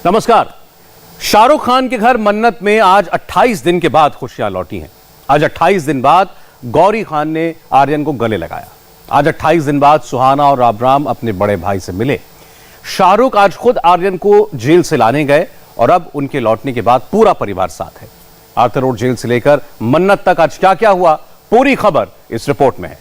नमस्कार। शाहरुख खान के घर मन्नत में आज 28 दिन के बाद खुशियां लौटी हैं। आज 28 दिन बाद गौरी खान ने आर्यन को गले लगाया। आज 28 दिन बाद सुहाना और आबराम अपने बड़े भाई से मिले। शाहरुख आज खुद आर्यन को जेल से लाने गए और अब उनके लौटने के बाद पूरा परिवार साथ है। आर्थर रोड जेल से लेकर मन्नत तक आज क्या क्या हुआ, पूरी खबर इस रिपोर्ट में है।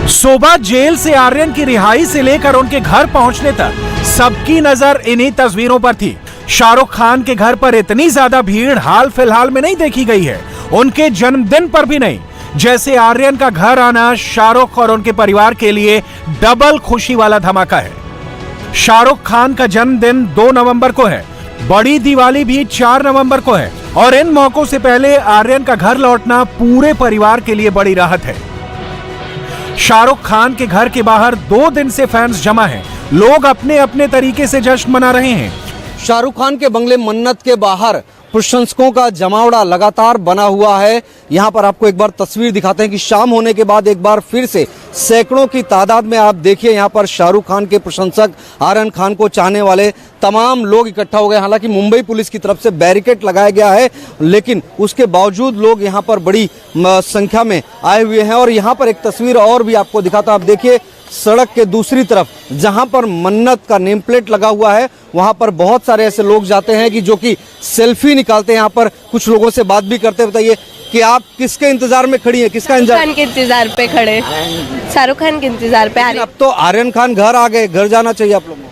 सुबह जेल से आर्यन की रिहाई से लेकर उनके घर पहुंचने तक सबकी नजर इन्हीं तस्वीरों पर थी। शाहरुख खान के घर पर इतनी ज्यादा भीड़ हाल फिलहाल में नहीं देखी गई है, उनके जन्मदिन पर भी नहीं। जैसे आर्यन का घर आना शाहरुख और उनके परिवार के लिए डबल खुशी वाला धमाका है। शाहरुख खान का जन्मदिन 2 नवंबर को है, बड़ी दिवाली भी 4 नवंबर को है और इन मौकों से पहले आर्यन का घर लौटना पूरे परिवार के लिए बड़ी राहत है। शाहरुख खान के घर के बाहर 2 दिन से फैंस जमा हैं। लोग अपने अपने तरीके से जश्न मना रहे हैं। शाहरुख खान के बंगले मन्नत के बाहर प्रशंसकों का जमावड़ा लगातार बना हुआ है। यहाँ पर आपको एक बार तस्वीर दिखाते हैं कि शाम होने के बाद एक बार फिर से सैकड़ों की तादाद में आप देखिए यहाँ पर शाहरुख खान के प्रशंसक, आर्यन खान को चाहने वाले तमाम लोग इकट्ठा हो गए। हालांकि मुंबई पुलिस की तरफ से बैरिकेड लगाया गया है, लेकिन उसके बावजूद लोग यहाँ पर बड़ी संख्या में आए हुए हैं। और यहाँ पर एक तस्वीर और भी आपको दिखाता हूं। आप देखिए सड़क के दूसरी तरफ जहां पर मन्नत का नेम प्लेट लगा हुआ है, वहां पर बहुत सारे ऐसे लोग जाते हैं कि जो कि सेल्फी निकालते हैं। यहाँ पर कुछ लोगों से बात भी करते हैं। बताइए कि आप किसके इंतजार में खड़ी हैं, किसका इंतजार? खान के इंतजार पे खड़े, शाहरुख खान के इंतजार पे। अब तो आर्यन खान घर आ गए, घर जाना चाहिए आप लोगों को।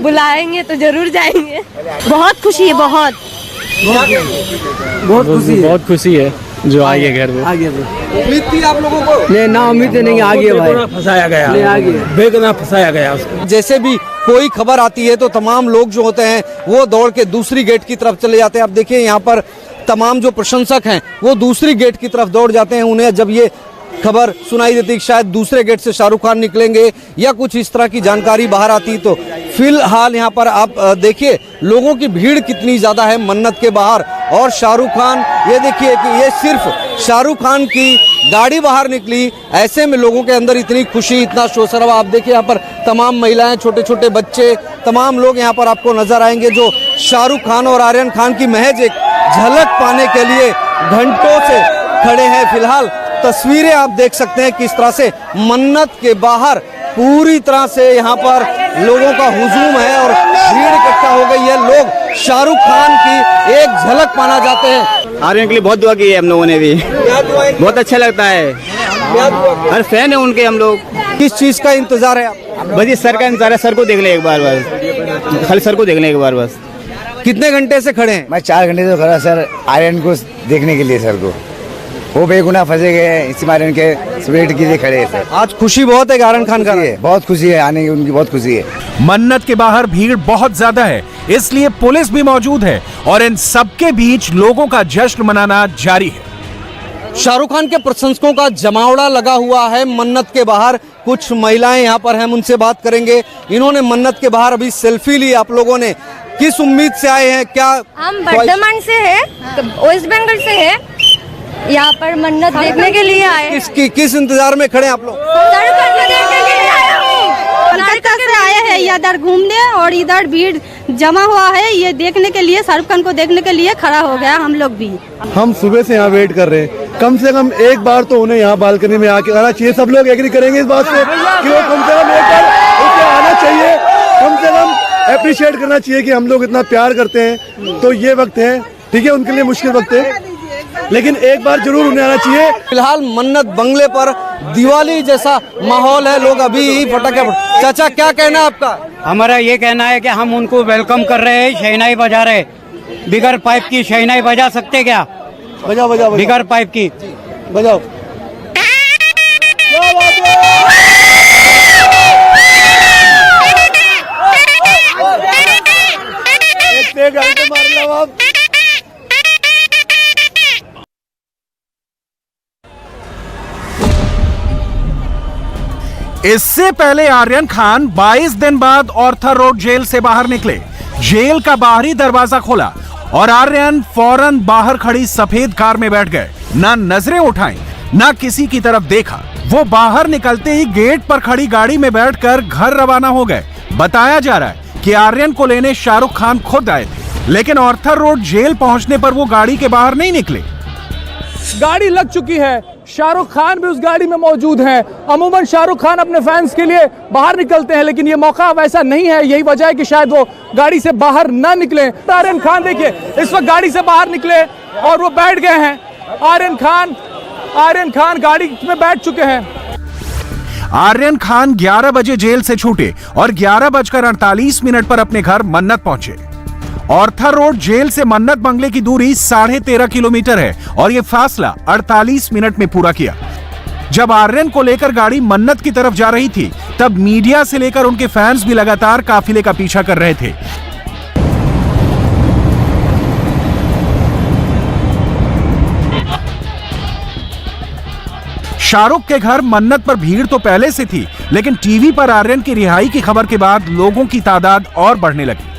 बुलाएंगे तो जरूर जाएंगे। बहुत खुशी है, बहुत खुशी है जो आ गए घर में। उम्मीद थी आप लोगों को? नहीं, ना उम्मीद नहीं, आ गया भाई। फंसाया गया, बेगुनाह फंसाया गया उसको। जैसे भी कोई खबर आती है तो तमाम लोग जो होते हैं वो दौड़ के दूसरी गेट की तरफ चले जाते हैं। आप देखिए यहाँ पर तमाम जो प्रशंसक हैं वो दूसरी गेट की तरफ दौड़ जाते हैं। उन्हें जब ये खबर सुनाई देती कि शायद दूसरे गेट से शाहरुख खान निकलेंगे या कुछ इस तरह की जानकारी बाहर आती, तो फिलहाल यहाँ पर आप देखिए लोगों की भीड़ कितनी ज्यादा है मन्नत के बाहर। और शाहरुख खान, ये देखिए कि ये सिर्फ शाहरुख खान की गाड़ी बाहर निकली, ऐसे में लोगों के अंदर इतनी खुशी, इतना शोर शराबा। आप देखिए यहाँ पर तमाम महिलाएं, छोटे छोटे बच्चे, तमाम लोग यहाँ पर आपको नजर आएंगे जो शाहरुख खान और आर्यन खान की महज एक झलक पाने के लिए घंटों से खड़े हैं। फिलहाल तस्वीरें आप देख सकते हैं किस तरह से मन्नत के बाहर पूरी तरह से यहाँ पर लोगों का हुजूम है और भीड़ इकट्ठा हो गई है। लोग शाहरुख खान की एक झलक पाना चाहते हैं। आर्यन के लिए बहुत दुआ की है हम लोगों ने भी, बहुत अच्छा लगता है। हर फैन है उनके हम लोग। किस चीज का इंतजार है आप? बस ये सर का इंतजार है, सर को देख ले एक बार बस, खाली सर को देख ले एक बार बस। कितने घंटे से खड़े हैं? मैं 4 घंटे से खड़ा सर, आर्यन को देखने के लिए। सर को वो बेगुनाह फंसे गए, इसी आर्यन के वेट के लिए खड़े हैं सर। आज खुशी बहुत है आर्यन खान का, बहुत खुशी है आने की, उनकी बहुत खुशी है। मन्नत के बाहर भीड़ बहुत ज्यादा है, इसलिए पुलिस भी मौजूद है और इन सबके बीच लोगों का जश्न मनाना जारी है। शाहरुख खान के प्रशंसकों का जमावड़ा लगा हुआ है मन्नत के बाहर। कुछ महिलाएं यहाँ पर हैं, उनसे बात करेंगे। इन्होंने मन्नत के बाहर अभी सेल्फी ली। आप लोगों ने किस उम्मीद से आए हैं? क्या हम वर्धमान से है, वेस्ट बंगाल से है, यहाँ पर मन्नत देखने के लिए आए। किस इंतजार में खड़े हैं आप लोग? शाहरुख खान को देखने के लिए आए हैं। कोलकाता से आए हैं इधर घूमने और इधर भीड़ जमा हुआ है, ये देखने के लिए, शाहरुख खान को देखने के लिए खड़ा हो गया हम लोग भी। हम सुबह से यहाँ वेट कर रहे हैं। कम से कम एक बार तो उन्हें यहाँ बालकनी में आके आना चाहिए। सब लोग एग्री करेंगे इस बात से कि वो कम से कम एक बार उसे आना चाहिए। कम से कम अप्रिशिएट करना चाहिए कि हम लोग इतना प्यार करते हैं। तो ये वक्त है, ठीक है, उनके लिए मुश्किल वक्त है, लेकिन एक बार जरूर उन्हें आना चाहिए। फिलहाल मन्नत बंगले पर दिवाली जैसा माहौल है, लोग अभी फटाखे। चाचा क्या कहना है आपका? हमारा ये कहना है कि हम उनको वेलकम कर रहे हैं, शहनाई बजा रहे। बिगर पाइप की शहनाई बजा सकते क्या? बजाओ बजाओ, बिगर पाइप की बजाओ। इससे पहले आर्यन खान 22 दिन बाद आर्थर रोड जेल से बाहर निकले। जेल का बाहरी दरवाजा खोला और आर्यन फौरन बाहर खड़ी सफेद कार में बैठ गए। ना नजरें उठाई, ना किसी की तरफ देखा, वो बाहर निकलते ही गेट पर खड़ी गाड़ी में बैठकर घर रवाना हो गए। बताया जा रहा है कि आर्यन को लेने शाहरुख खान खुद आए थे, लेकिन आर्थर रोड जेल पहुंचने पर वो गाड़ी के बाहर नहीं निकले। गाड़ी लग चुकी है, शाहरुख खान भी उस गाड़ी में मौजूद हैं। अमूमन शाहरुख खान अपने फैंस के लिए बाहर निकलते हैं, लेकिन ये मौका वैसा नहीं है। यही वजह है कि शायद वो गाड़ी से बाहर ना निकले। आर्यन खान देखिए इस वक्त गाड़ी से बाहर निकले और वो बैठ गए हैं। आर्यन खान गाड़ी में बैठ चुके हैं। आर्यन खान 11 बजे जेल से छूटे और 11:48 पर अपने घर मन्नत पहुंचे। आर्थर रोड जेल से मन्नत बंगले की दूरी 13.5 किलोमीटर है और यह फासला 48 मिनट में पूरा किया। जब आर्यन को लेकर गाड़ी मन्नत की तरफ जा रही थी, तब मीडिया से लेकर उनके फैंस भी लगातार काफिले का पीछा कर रहे थे। शाहरुख के घर मन्नत पर भीड़ तो पहले से थी, लेकिन टीवी पर आर्यन की रिहाई की खबर के बाद लोगों की तादाद और बढ़ने लगी।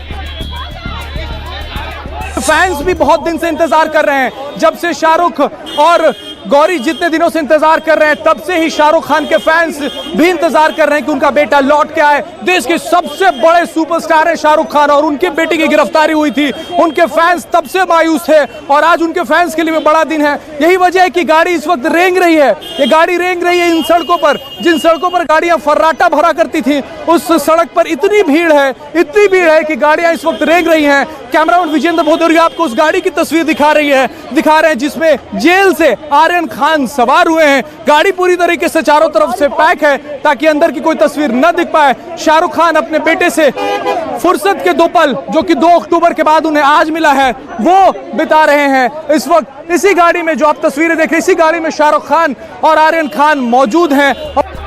फैंस भी बहुत दिन से इंतजार कर रहे हैं। जब से शाहरुख और गौरी जितने दिनों से इंतजार कर रहे हैं, तब से ही शाहरुख खान के फैंस भी इंतजार कर रहे हैं कि उनका बेटा लौट के आए। देश के सबसे बड़े सुपरस्टार है शाहरुख खान और उनके बेटे की गिरफ्तारी हुई थी। उनके फैंस तब से मायूस थे और आज उनके फैंस के लिए बड़ा दिन है। यही वजह है कि गाड़ी इस वक्त रेंग रही है। ये गाड़ी रेंग रही है इन सड़कों पर, जिन सड़कों पर गाड़ियां फर्राटा भरा करती थी, उस सड़क पर इतनी भीड़ है कि गाड़ियां इस वक्त रेंग रही हैं। कैमरामैन विजेंद्र भदौरिया आपको उस गाड़ी की तस्वीर दिखा रहे हैं जिसमें जेल से आर्यन खान सवार हुए हैं। गाड़ी पूरी तरीके से चारों तरफ से पैक है ताकि अंदर की कोई तस्वीर न दिख पाए। शाहरुख खान अपने बेटे से फुर्सत के 2 पल, जो कि 2 अक्टूबर के बाद उन्हें आज मिला है, वो बिता रहे हैं। इस वक्त इसी गाड़ी में जो आप तस्वीरें देख रहे हैं, इसी गाड़ी में शाहरुख खान और आर्यन खान मौजूद हैं।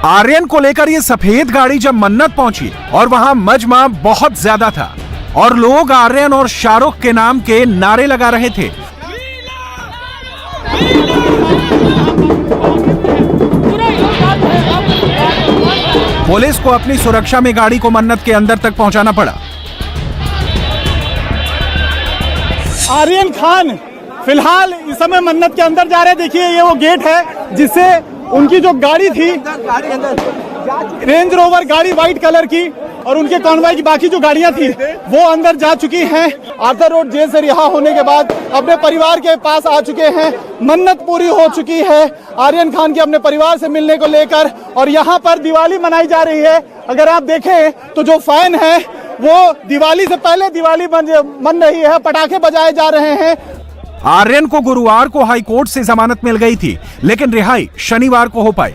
आर्यन को लेकर ये सफेद गाड़ी जब मन्नत पहुंची और वहां मजमा बहुत ज्यादा था और लोग आर्यन और शाहरुख के नाम के नारे लगा रहे थे। पुलिस को अपनी सुरक्षा में गाड़ी को मन्नत के अंदर तक पहुंचाना पड़ा। आर्यन खान फिलहाल इस समय मन्नत के अंदर जा रहे हैं। देखिए ये वो गेट है जिससे उनकी जो गाड़ी थी, रेंज रोवर गाड़ी व्हाइट कलर की, और उनके कॉन्वॉय की बाकी जो गाड़ियां थी वो अंदर जा चुकी हैं। आर्थर रोड जेल से रिहा होने के बाद अपने परिवार के पास आ चुके हैं। मन्नत पूरी हो चुकी है आर्यन खान के अपने परिवार से मिलने को लेकर, और यहाँ पर दिवाली मनाई जा रही है। अगर आप देखें तो जो फैन है वो दिवाली से पहले दिवाली मन रही है, पटाखे बजाए जा रहे हैं। आर्यन को गुरुवार को हाई कोर्ट से जमानत मिल गई थी, लेकिन रिहाई शनिवार को हो पाई,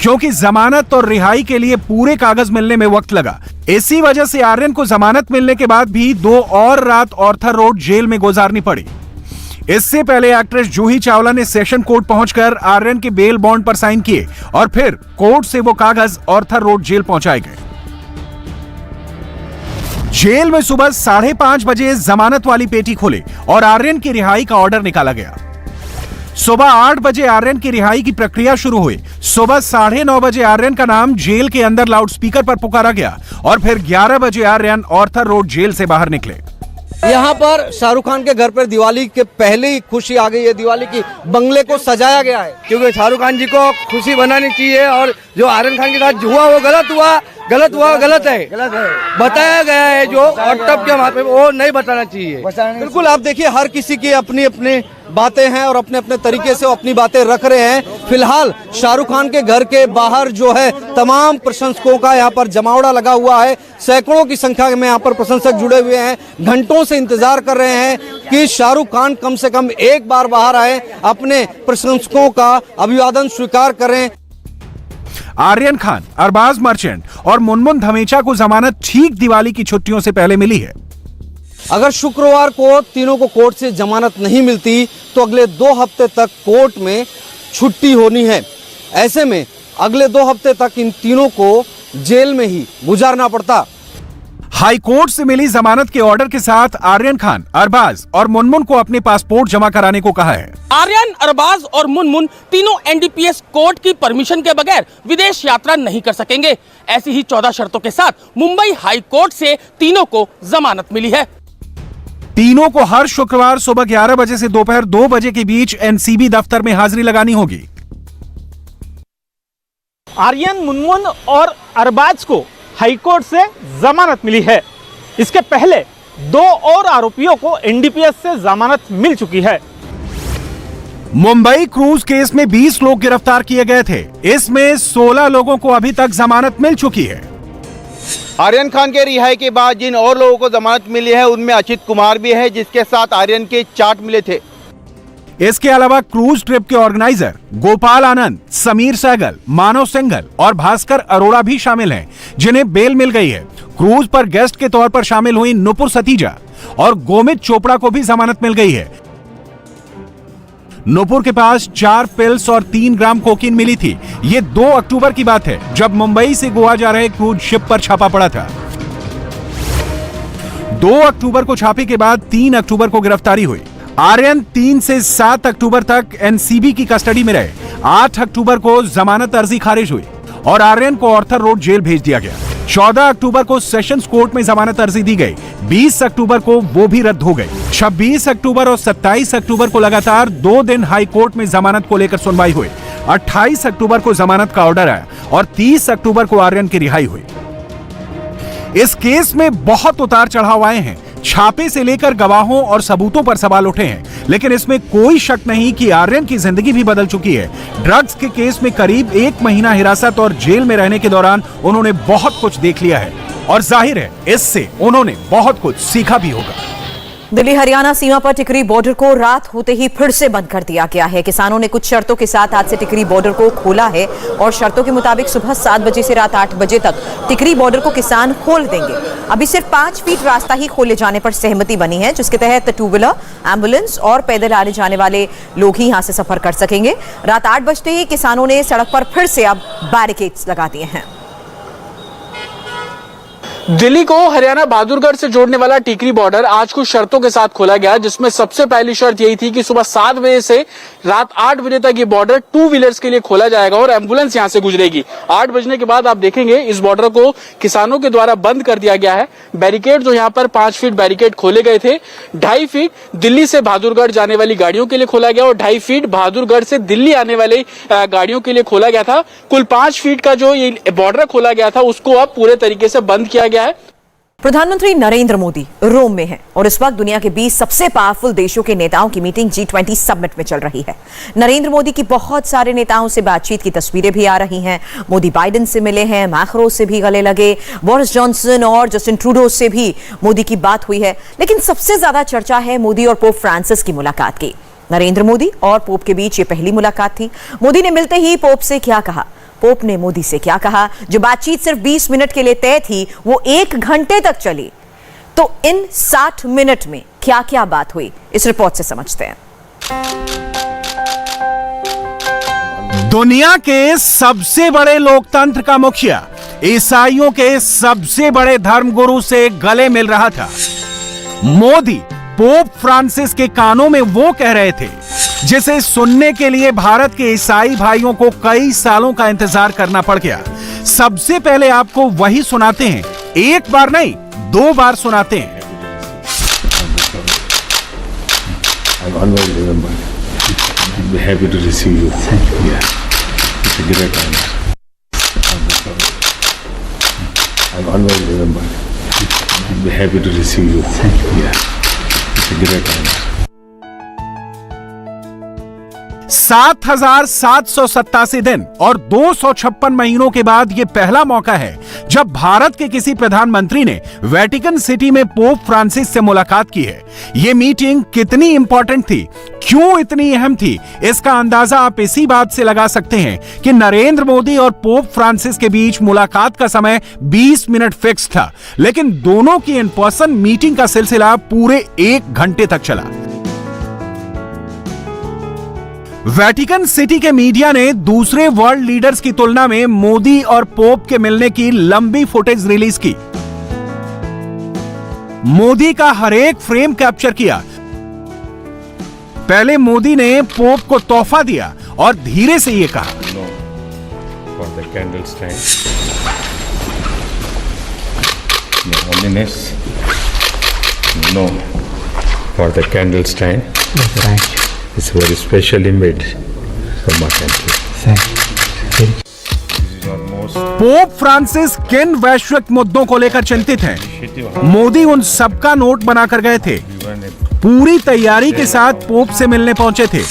क्योंकि जमानत और रिहाई के लिए पूरे कागज मिलने में वक्त लगा। इसी वजह से आर्यन को जमानत मिलने के बाद भी 2 और रात आर्थर रोड जेल में गुजारनी पड़ी। इससे पहले एक्ट्रेस जूही चावला ने सेशन कोर्ट पहुंचकर आर्यन के बेल बॉन्ड पर साइन किए और फिर कोर्ट से वो कागज आर्थर रोड जेल पहुंचाए गए। जेल में सुबह 5:30 बजे जमानत वाली पेटी खुली और आर्यन की रिहाई का ऑर्डर निकाला गया। सुबह 8 बजे आर्यन की रिहाई की प्रक्रिया शुरू हुई। सुबह 9:30 बजे आर्यन का नाम जेल के अंदर लाउडस्पीकर पर पुकारा गया और फिर 11 बजे आर्यन आर्थर रोड जेल से बाहर निकले। यहाँ पर शाहरुख खान के घर पर दिवाली के पहले ही खुशी आ गई है। दिवाली की बंगले को सजाया गया है, क्योंकि शाहरुख खान जी को खुशी बनानी चाहिए और जो आर्यन खान के साथ हुआ वो गलत है बताया गया है जो, और तब के वहाँ पे वो नहीं बताना चाहिए। बिल्कुल आप देखिए हर किसी की अपनी अपनी बातें हैं और अपने अपने तरीके से वो अपनी बातें रख रहे हैं। फिलहाल शाहरुख खान के घर के बाहर जो है तमाम प्रशंसकों का यहाँ पर जमावड़ा लगा हुआ है। सैकड़ों की संख्या में यहाँ पर प्रशंसक जुड़े हुए हैं, घंटों से इंतजार कर रहे हैं कि शाहरुख खान कम से कम एक बार बाहर आए, अपने प्रशंसकों का अभिवादन स्वीकार करें। आर्यन खान, अरबाज मर्चेंट और मुनमुन धमेचा को जमानत ठीक दिवाली की छुट्टियों से पहले मिली है। अगर शुक्रवार को तीनों को कोर्ट से जमानत नहीं मिलती तो अगले 2 हफ्ते तक कोर्ट में छुट्टी होनी है। ऐसे में अगले 2 हफ्ते तक इन तीनों को जेल में ही गुजारना पड़ता। हाई कोर्ट से मिली जमानत के ऑर्डर के साथ आर्यन खान, अरबाज और मुनमुन को अपने पासपोर्ट जमा कराने को कहा है। आर्यन, अरबाज और मुनमुन तीनों एनडीपीएस कोर्ट की परमिशन के बगैर विदेश यात्रा नहीं कर सकेंगे। ऐसी ही 14 शर्तों के साथ मुंबई हाई कोर्ट से तीनों को जमानत मिली है। तीनों को हर शुक्रवार सुबह 11 बजे से दोपहर 2 बजे के बीच एनसीबी दफ्तर में हाजिरी लगानी होगी। आर्यन, मुनमुन और अरबाज को हाईकोर्ट से जमानत मिली है। इसके पहले 2 और आरोपियों को एनडीपीएस से जमानत मिल चुकी है। मुंबई क्रूज केस में 20 लोग गिरफ्तार किए गए थे। इसमें 16 लोगों को अभी तक जमानत मिल चुकी है। आर्यन खान के रिहाई के बाद जिन और लोगों को जमानत मिली है उनमें अचित कुमार भी है, जिसके साथ आर्यन के चार्ट मिले थे। इसके अलावा क्रूज ट्रिप के ऑर्गेनाइजर गोपाल आनंद, समीर सहगल, मानव सिंघल और भास्कर अरोड़ा भी शामिल हैं, जिन्हें बेल मिल गई है। क्रूज पर गेस्ट के तौर पर शामिल हुई नुपुर सतीजा और गोमित चोपड़ा को भी जमानत मिल गई है। नुपुर के पास 4 पिल्स और 3 ग्राम कोकीन मिली थी। ये 2 अक्टूबर की बात है, जब मुंबई से गोवा जा रहे क्रूज शिप पर छापा पड़ा था। 2 अक्टूबर को छापे के बाद 3 अक्टूबर को गिरफ्तारी हुई। आर्यन 3 से 7 अक्टूबर तक एनसीबी की कस्टडी में रहे। 8 अक्टूबर को जमानत अर्जी खारिज हुई और आर्यन को ऑर्थर रोड जेल भेज दिया गया। 14 अक्टूबर को सेशंस कोर्ट में जमानत अर्जी दी गई। 20 अक्टूबर को वो भी रद्द हो गई। 26 अक्टूबर और 27 अक्टूबर को लगातार 2 दिन हाई कोर्ट में जमानत को लेकर सुनवाई हुई। 28 अक्टूबर को जमानत का ऑर्डर आया और 30 अक्टूबर को आर्यन की रिहाई हुई। इस केस में बहुत उतार चढ़ाव आए हैं। छापे से लेकर गवाहों और सबूतों पर सवाल उठे हैं, लेकिन इसमें कोई शक नहीं कि आर्यन की जिंदगी भी बदल चुकी है। ड्रग्स के केस में करीब 1 महीना हिरासत और जेल में रहने के दौरान उन्होंने बहुत कुछ देख लिया है और जाहिर है इससे उन्होंने बहुत कुछ सीखा भी होगा। दिल्ली हरियाणा सीमा पर टिकरी बॉर्डर को रात होते ही फिर से बंद कर दिया गया है। किसानों ने कुछ शर्तों के साथ आज से टिकरी बॉर्डर को खोला है और शर्तों के मुताबिक सुबह 7 बजे से रात 8 बजे तक टिकरी बॉर्डर को किसान खोल देंगे। अभी सिर्फ 5 फीट रास्ता ही खोले जाने पर सहमति बनी है, जिसके तहत 2 व्हीलर, एम्बुलेंस और पैदल आने जाने वाले लोग ही यहां से सफर कर सकेंगे। रात 8 बजते ही किसानों ने सड़क पर फिर से अब बैरिकेड्स लगा दिए हैं। दिल्ली को हरियाणा बहादुरगढ़ से जोड़ने वाला टिकरी बॉर्डर आज कुछ शर्तों के साथ खोला गया, जिसमें सबसे पहली शर्त यही थी कि सुबह 7 बजे से रात 8 बजे तक ये बॉर्डर 2 व्हीलर्स के लिए खोला जाएगा और एम्बुलेंस यहां से गुजरेगी। 8 बजने के बाद आप देखेंगे इस बॉर्डर को किसानों के द्वारा बंद कर दिया गया है। बैरिकेड जो यहाँ पर 5 फीट बैरिकेड खोले गए थे, 2.5 फीट दिल्ली से बहादुरगढ़ जाने वाली गाड़ियों के लिए खोला गया और 2.5 फीट बहादुरगढ़ से दिल्ली आने वाली गाड़ियों के लिए खोला गया था। कुल 5 फीट का जो ये बॉर्डर खोला गया था उसको अब पूरे तरीके से बंद किया गया है। प्रधानमंत्री नरेंद्र मोदी रोम में हैं और इस वक्त दुनिया के 20 सबसे पावरफुल देशों के नेताओं की मीटिंग G20 समिट में चल रही है। नरेंद्र मोदी की बहुत सारे नेताओं से बातचीत की तस्वीरें भी आ रही हैं। मोदी बाइडेन से मिले हैं, मैक्रो से भी गले लगे, बोरिस जॉनसन और जस्टिन ट्रूडो से भी मोदी की बात हुई है। लेकिन सबसे ज्यादा चर्चा है मोदी और पोप फ्रांसिस की मुलाकात की। नरेंद्र मोदी और पोप के बीच ये पहली मुलाकात थी। मोदी ने मिलते ही पोप से क्या कहा, पोप ने मोदी से क्या कहा, जो बातचीत सिर्फ 20 मिनट के लिए तय थी वो 1 घंटे तक चली। तो इन 60 मिनट में क्या क्या बात हुई, इस रिपोर्ट से समझते हैं। दुनिया के सबसे बड़े लोकतंत्र का मुखिया ईसाइयों के सबसे बड़े धर्मगुरु से गले मिल रहा था। मोदी पोप फ्रांसिस के कानों में वो कह रहे थे जिसे सुनने के लिए भारत के ईसाई भाइयों को कई सालों का इंतजार करना पड़ गया। सबसे पहले आपको वही सुनाते हैं, 1 बार नहीं 2 बार सुनाते हैं। I'm always remember. Be happy to receive you. Yeah, it's a great honor. I'm always remember. Be happy to receive you. Yeah, it's a great honor. 7,787 दिन और 256 महीनों के बाद यह पहला मौका है जब भारत के किसी प्रधानमंत्री ने वेटिकन सिटी में पोप फ्रांसिस से मुलाकात की है। यह मीटिंग कितनी इंपॉर्टेंट थी, क्यों इतनी अहम थी, इसका अंदाजा आप इसी बात से लगा सकते हैं कि नरेंद्र मोदी और पोप फ्रांसिस के बीच मुलाकात का समय 20 मिनट फिक्स था, लेकिन दोनों की इन पर्सन मीटिंग का सिलसिला पूरे 1 घंटे तक चला। वेटिकन सिटी के मीडिया ने दूसरे वर्ल्ड लीडर्स की तुलना में मोदी और पोप के मिलने की लंबी फुटेज रिलीज की। मोदी का हर एक फ्रेम कैप्चर किया। पहले मोदी ने पोप को तोहफा दिया और धीरे से ये कहा, for the candle stand. It's very specially made for my country. Pope Francis किन वैश्विक मुद्दों को लेकर चिंतित हैं? मोदी उन सबका नोट बनाकर गए थे। पूरी तैयारी के साथ पोप से मिलने पहुंचे थे।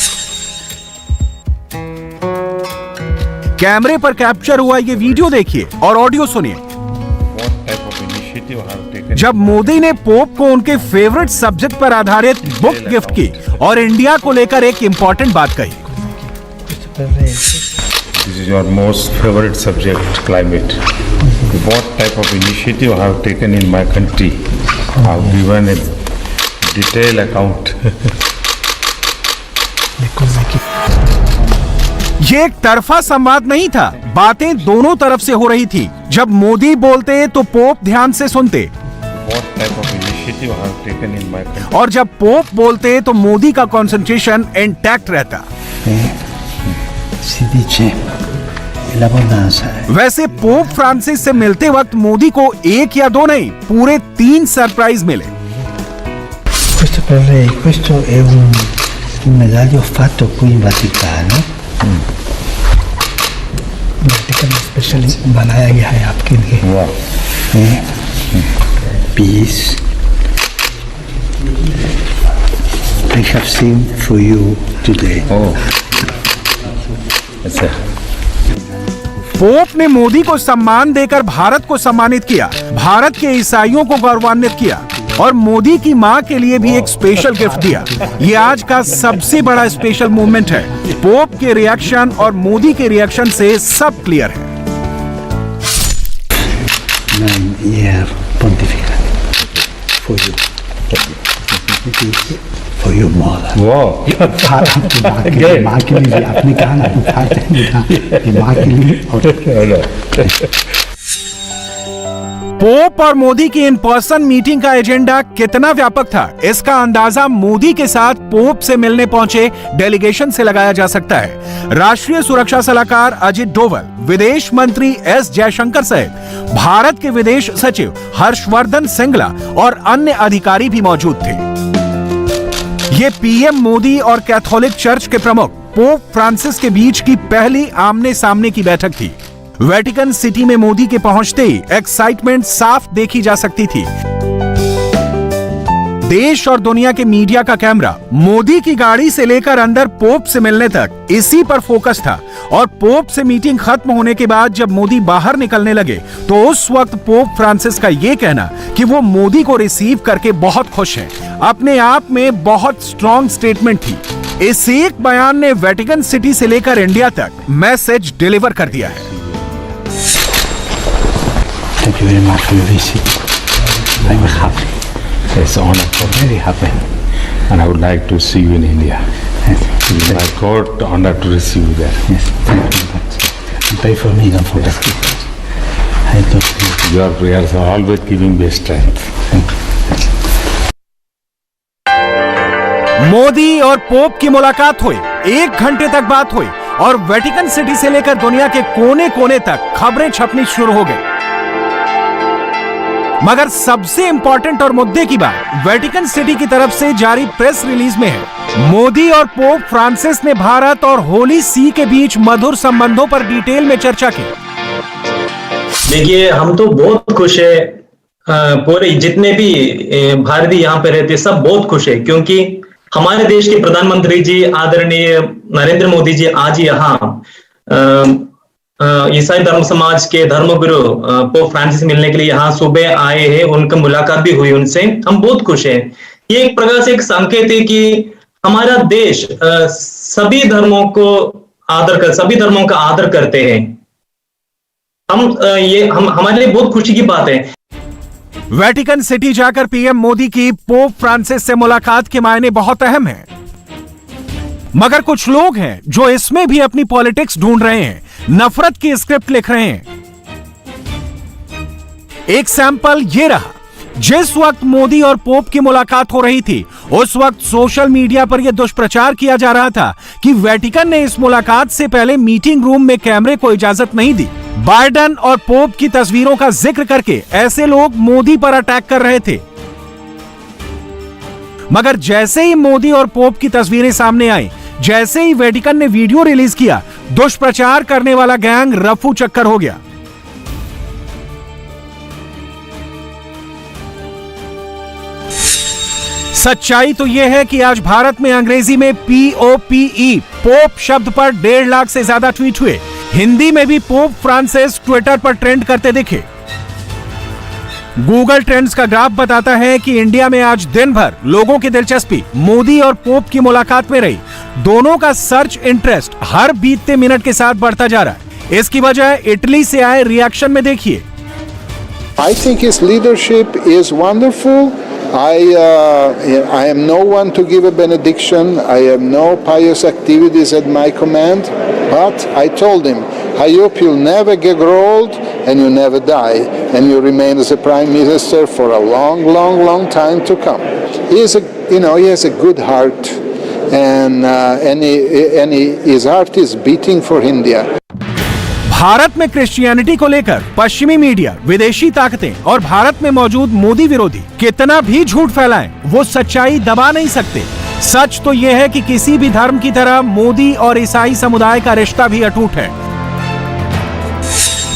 कैमरे पर कैप्चर हुआ ये वीडियो देखिए और ऑडियो सुनिए। जब मोदी ने पोप को उनके फेवरेट सब्जेक्ट पर आधारित बुक गिफ्ट की और इंडिया को लेकर एक इंपॉर्टेंट बात कही। This is your most favorite subject, climate. What type of initiative I have taken in my country? I have given a detailed account. ये एक तरफा संवाद नहीं था, बातें दोनों तरफ से हो रही थी। जब मोदी बोलते तो पोप ध्यान से सुनते, What type of initiative I have taken in my country? और जब पोप बोलते तो मोदी का कंसंट्रेशन इंटैक्ट रहता। वैसे पोप फ्रांसिस से मिलते वक्त मोदी को एक या दो नहीं, पूरे 3 सरप्राइज मिले। Questo è un medaglio fatto qui in Vaticano। Vatican specially बनाया गया है आपके लिए। Peace I have seen for you today। Pope ने मोदी को सम्मान देकर भारत को सम्मानित किया, भारत के ईसाइयों को गौरवान्वित किया और मोदी की मां के लिए भी एक स्पेशल गिफ्ट दिया। ये आज का सबसे बड़ा स्पेशल मूवमेंट है। पोप के रिएक्शन और मोदी के रिएक्शन से सब क्लियर है। 9 year pontificate for you, for your mother। माँ के लिए आपने कहा ना, माँ के लिए। पोप और मोदी की इन पर्सन मीटिंग का एजेंडा कितना व्यापक था, इसका अंदाजा मोदी के साथ पोप से मिलने पहुंचे डेलीगेशन से लगाया जा सकता है। राष्ट्रीय सुरक्षा सलाहकार अजित डोवल, विदेश मंत्री एस जयशंकर सहित भारत के विदेश सचिव हर्षवर्धन श्रृंगला और अन्य अधिकारी भी मौजूद थे। ये पीएम मोदी और कैथोलिक चर्च के प्रमुख पोप फ्रांसिस के बीच की पहली आमने सामने की बैठक थी। वेटिकन सिटी में मोदी के पहुंचते ही एक्साइटमेंट साफ देखी जा सकती थी। देश और दुनिया के मीडिया का कैमरा मोदी की गाड़ी से लेकर अंदर पोप से मिलने तक इसी पर फोकस था और पोप से मीटिंग खत्म होने के बाद जब मोदी बाहर निकलने लगे तो उस वक्त पोप फ्रांसिस का ये कहना कि वो मोदी को रिसीव करके बहुत खुश हैं, अपने आप में बहुत स्ट्रॉन्ग स्टेटमेंट थी। इस एक बयान ने वेटिकन सिटी से लेकर इंडिया तक मैसेज डिलीवर कर दिया है। Thank you very much for your visit। I'm happy। It's an honor for me, very happy। and I would like to see you in India. It is my great honor to receive you there. Yes, thank you very much। And pray for me, don't forget। I love you। Your prayers are always giving me strength. Modi और pope की मुलाकात हुई, 1 घंटे तक बात हुई और Vatican city से लेकर दुनिया के कोने कोने तक खबरें छपनी शुरू हो गई। मगर सबसे इंपॉर्टेंट और मुद्दे की बात वेटिकन सिटी की तरफ से जारी प्रेस रिलीज में है। मोदी और पोप फ्रांसिस ने भारत और होली सी के बीच मधुर संबंधों पर डिटेल में चर्चा की। देखिए, हम तो बहुत खुश है, पूरे जितने भी भारतीय यहाँ पे रहते सब बहुत खुश है, क्योंकि हमारे देश के प्रधानमंत्री जी आदरणीय नरेंद्र मोदी जी आज यहाँ ईसाई धर्म समाज के धर्मगुरु पोप फ्रांसिस मिलने के लिए यहाँ सुबह आए हैं। उनका मुलाकात भी हुई उनसे, हम बहुत खुश हैं। ये एक प्रकार से एक संकेत है कि हमारा देश सभी धर्मों को सभी धर्मों का आदर करते हैं। हम हमारे लिए बहुत खुशी की बात है। वेटिकन सिटी जाकर पीएम मोदी की पोप फ्रांसिस से मुलाकात के मायने बहुत अहम है, मगर कुछ लोग हैं जो इसमें भी अपनी पॉलिटिक्स ढूंढ रहे हैं, नफरत की स्क्रिप्ट लिख रहे हैं। एक सैंपल ये रहा। जिस वक्त मोदी और पोप की मुलाकात हो रही थी उस वक्त सोशल मीडिया पर यह दुष्प्रचार किया जा रहा था कि वेटिकन ने इस मुलाकात से पहले मीटिंग रूम में कैमरे को इजाजत नहीं दी। बाइडेन और पोप की तस्वीरों का जिक्र करके ऐसे लोग मोदी पर अटैक कर रहे थे। मगर जैसे ही मोदी और पोप की तस्वीरें सामने आई, जैसे ही वेटिकन ने वीडियो रिलीज किया, दुष्प्रचार करने वाला गैंग रफू चक्कर हो गया। सच्चाई तो यह है कि आज भारत में अंग्रेजी में POPE पोप शब्द पर 1.5 लाख से ज्यादा ट्वीट हुए। हिंदी में भी पोप फ्रांसिस ट्विटर पर ट्रेंड करते दिखे। गूगल ट्रेंड्स का ग्राफ बताता है कि इंडिया में आज दिन भर लोगों की दिलचस्पी मोदी और पोप की मुलाकात में रही। दोनों का सर्च इंटरेस्ट हर बीतते मिनट के साथ बढ़ता जा रहा है। इसकी वजह इटली से आए रिएक्शन में देखिए। I think his leadership is wonderful. I am no one to give a benediction. I have no pious activities at my command. But I told him, I hope you'll never get old and you never die, and you remain as a prime minister for a long, long, long time to come. He has a good heart, and his heart is beating for India. Bharat में Christianity को लेकर पश्चिमी media, विदेशी ताकतें और भारत में मौजूद मोदी विरोधी कितना भी झूठ फैलाएं, वो सच्चाई दबा नहीं सकते। सच तो यह है कि किसी भी धर्म की तरह मोदी और ईसाई समुदाय का रिश्ता भी अटूट है।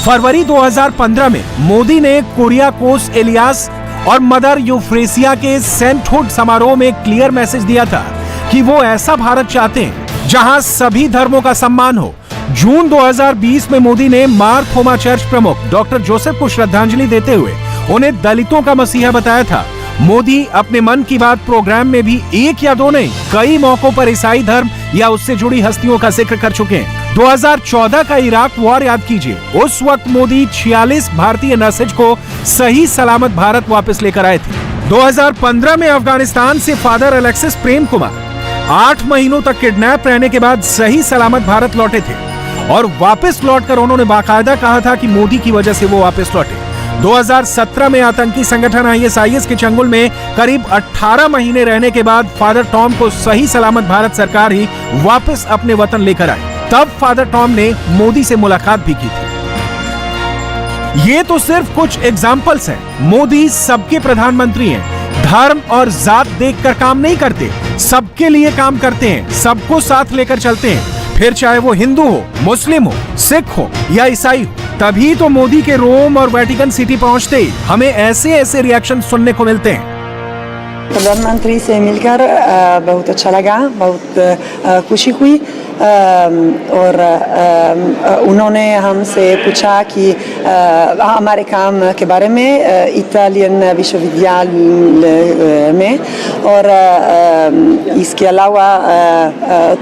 फरवरी 2015 में मोदी ने कुरियाकोस एलियास और मदर यूफ्रेसिया के सेंटहुड समारोह में क्लियर मैसेज दिया था कि वो ऐसा भारत चाहते हैं जहां सभी धर्मों का सम्मान हो। जून 2020 में मोदी ने मार थोमा चर्च प्रमुख डॉक्टर जोसेफ को श्रद्धांजलि देते हुए उन्हें दलितों का मसीहा बताया था। मोदी अपने मन की बात प्रोग्राम में भी एक या दो नहीं, कई मौकों पर ईसाई धर्म या उससे जुड़ी हस्तियों का जिक्र कर चुके हैं। 2014 का इराक वॉर याद कीजिए। उस वक्त मोदी 46 भारतीय नर्सेज को सही सलामत भारत वापस लेकर आए थे। 2015 में अफगानिस्तान से फादर अलेक्सिस प्रेम कुमार 8 महीनों तक किडनैप रहने के बाद सही सलामत भारत लौटे थे और वापस लौटकर उन्होंने बाकायदा कहा था कि मोदी की वजह से वो वापस लौटे। 2017 में आतंकी संगठन ISIS के चंगुल में करीब 18 महीने रहने के बाद फादर टॉम को सही सलामत भारत सरकार ही वापस अपने वतन लेकर आई। तब फादर टॉम ने मोदी से मुलाकात भी की थी। ये तो सिर्फ कुछ एग्जाम्पल्स हैं। मोदी सबके प्रधानमंत्री हैं। धर्म और जात देखकर काम नहीं करते, सबके लिए काम करते हैं, सबको साथ लेकर चलते हैं, फिर चाहे वो हिंदू हो, मुस्लिम हो, सिख हो या ईसाई हो। तभी तो मोदी के रोम और वेटिकन सिटी पहुंचते ही हमें ऐसे रिएक्शन सुनने को मिलते हैं। प्रधानमंत्री से मिलकर बहुत अच्छा लगा, बहुत खुशी हुई और उन्होंने हमसे पूछा कि हमारे काम के बारे में इटालियन विश्वविद्यालय में, और इसके अलावा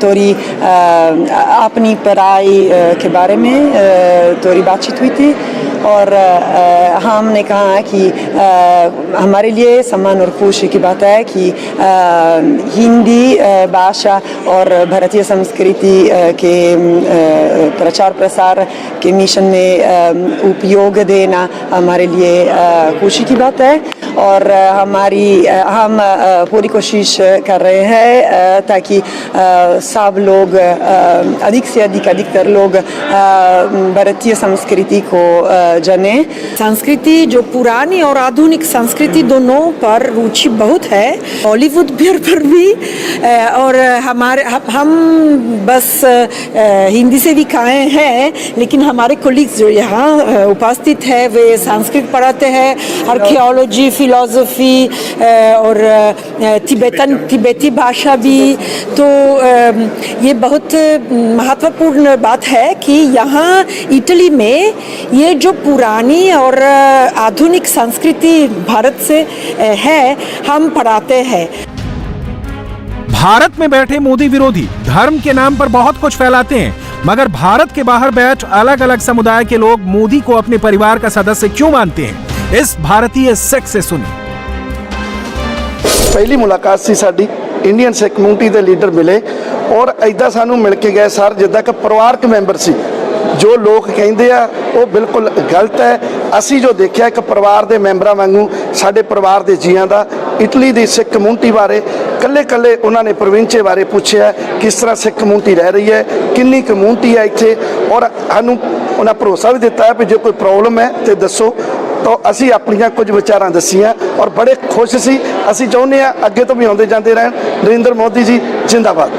थोड़ी अपनी पढ़ाई के बारे में थोड़ी बातचीत हुई थी। और हमने कहा कि हमारे लिए सम्मान और खुशी की बात है कि हिंदी भाषा और भारतीय संस्कृति के प्रचार प्रसार के मिशन में उपयोग देना हमारे लिए खुशी की बात है। और हम पूरी कोशिश कर रहे हैं ताकि सब लोग अधिक से अधिकतर लोग भारतीय संस्कृति को जाने। संस्कृति जो पुरानी और आधुनिक संस्कृति दोनों पर रुचि बहुत है, बॉलीवुड पर भी, और हम बस हिंदी से भी खाए हैं, लेकिन हमारे कोलीग्स जो यहाँ उपस्थित है वे संस्कृत पढ़ाते हैं, आर्कियोलॉजी, फिलॉसफी और तिब्बती भाषा भी। तो ये बहुत महत्वपूर्ण बात है कि यहाँ इटली में ये जो पुरानी और आधुनिक संस्कृति भारत से है, हम पढ़ाते हैं। भारत में बैठे मोदी विरोधी धर्म के नाम पर बहुत कुछ फैलाते हैं, मगर भारत के बाहर बैठ अलग अलग समुदाय के लोग मोदी को अपने परिवार का सदस्य क्यों मानते हैं? इस भारतीय सिख से सुनिए। पहली मुलाकात सी साडी इंडियन सिख कम्यूनिटी के लीडर मिले और इदा सानू मिल के गए सर जिद्दां कि परिवारक मैंबर सी। जो लोग कहते हैं वो बिल्कुल गलत है। असी जो देखा एक परिवार के मैंबरां वांगू साडे परिवार के जीआं दा इटली की सिख कम्यूनिटी बारे कल्ले कल्ले उन्होंने प्रोविंचे बारे पूछा, किस तरह सिख कम्यूनिटी रह रही है, किन्नी कम्यूनिटी है इत्थे, और सानू उन्हें भरोसा भी दिता है कि जो कोई प्रॉब्लम है तो दसो। तो असी अपनियां कुछ विचारां दसियां और बड़े खुश सी। असी चाहुंदे हां अगे तो भी आउंदे जांदे रहन। नरेंद्र मोदी जी जिंदाबाद।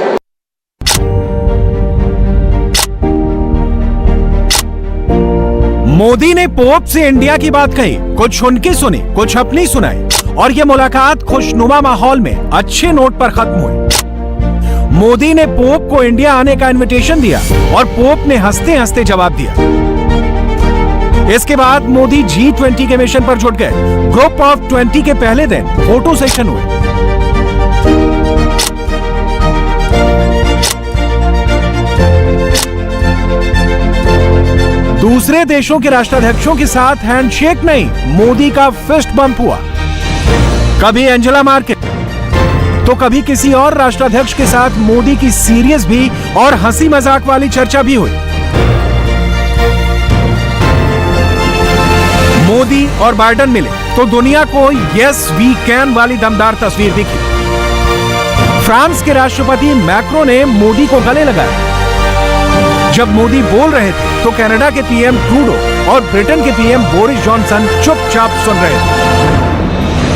मोदी ने पोप से इंडिया की बात कही, कुछ उनकी सुनी, कुछ अपनी सुनाई, और यह मुलाकात खुशनुमा माहौल में अच्छे नोट पर खत्म हुई। मोदी ने पोप को इंडिया आने का इनविटेशन दिया और पोप ने हंसते हंसते जवाब दिया। इसके बाद मोदी G20 के मिशन पर जुट गए। ग्रुप ऑफ 20 के पहले दिन फोटो सेशन हुए। दूसरे देशों के राष्ट्राध्यक्षों के साथ हैंडशेक नहीं, मोदी का फिस्ट बम्प हुआ। कभी एंजेला मार्केल तो कभी किसी और राष्ट्राध्यक्ष के साथ मोदी की सीरियस भी और हंसी मजाक वाली चर्चा भी हुई। मोदी और बाइडेन मिले तो दुनिया को यस वी कैन वाली दमदार तस्वीर दिखी। फ्रांस के राष्ट्रपति मैक्रो ने मोदी को गले लगाया। जब मोदी बोल रहे थे तो कनाडा के पीएम ट्रूडो और ब्रिटेन के पीएम बोरिस जॉनसन चुपचाप सुन रहे थे।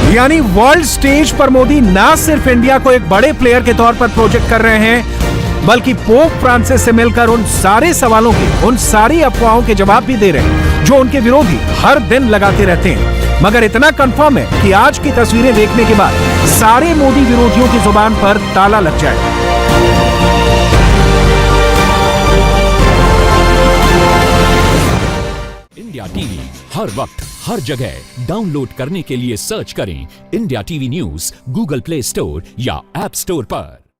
यानी वर्ल्ड स्टेज पर मोदी ना सिर्फ इंडिया को एक बड़े प्लेयर के तौर पर प्रोजेक्ट कर रहे हैं, बल्कि पोप फ्रांसिस से मिलकर उन सारे सवालों के, उन सारी अफवाहों के जवाब भी दे रहे हैं जो उनके विरोधी हर दिन लगाते रहते हैं। मगर इतना कंफर्म है कि आज की तस्वीरें देखने के बाद सारे मोदी विरोधियों की जुबान पर ताला लग जाएगा। इंडिया टीवी हर वक्त हर जगह डाउनलोड करने के लिए सर्च करें India TV news Google play store या ऐप स्टोर पर।